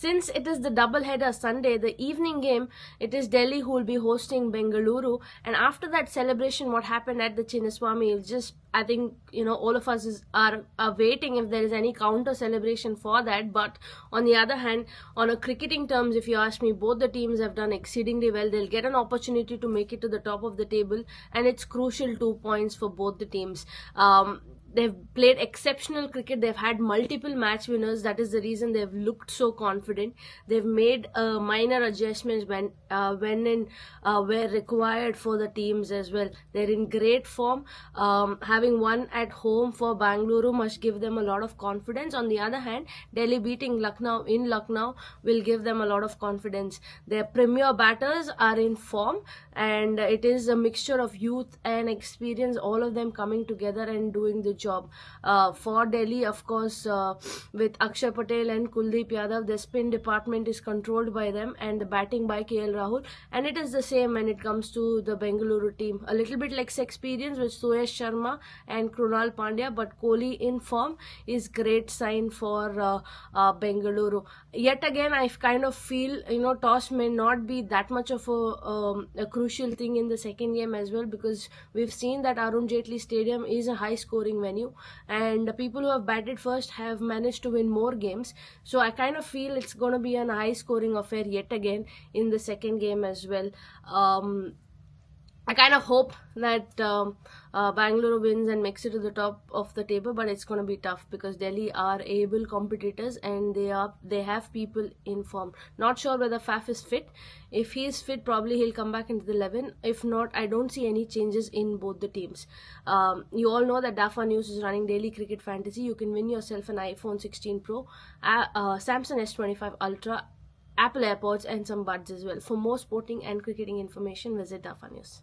since it is the double header Sunday, the evening game, it is Delhi who will be hosting Bengaluru. And after that celebration, what happened at the Chinnaswamy is just, I think, all of us are waiting if there is any counter celebration for that. But on the other hand, on a cricketing terms, if you ask me, both the teams have done exceedingly well. They'll get an opportunity to make it to the top of the table, and it's crucial 2 points for both the teams. They've played exceptional cricket. They've had multiple match winners. That is the reason they've looked so confident. They've made minor adjustments when were required for the teams as well. They're in great form. Having won at home for Bangalore must give them a lot of confidence. On the other hand, Delhi beating Lucknow in Lucknow will give them a lot of confidence. Their premier batters are in form, and it is a mixture of youth and experience, all of them coming together and doing the job. For Delhi, of course, with Akshar Patel and Kuldeep Yadav, the spin department is controlled by them, and the batting by KL Rahul. And it is the same when it comes to the Bengaluru team. A little bit less experience with Suyash Sharma and Krunal Pandya, but Kohli in form is great sign for Bengaluru. Yet again, I kind of feel, toss may not be that much of a crucial thing in the second game as well, because we've seen that Arun Jaitley Stadium is a high scoring venue, and the people who have batted first have managed to win more games. So I kind of feel it's going to be a high scoring affair yet again in the second game as well. I kind of hope that Bangalore wins and makes it to the top of the table, but it's going to be tough because Delhi are able competitors and they have people in form. Not sure whether Faf is fit. If he is fit, probably he'll come back into the 11. If not, I don't see any changes in both the teams. You all know that Dafa News is running daily cricket fantasy. You can win yourself an iPhone 16 Pro, Samsung S25 Ultra, Apple AirPods, and some buds as well. For more sporting and cricketing information, visit Dafa News.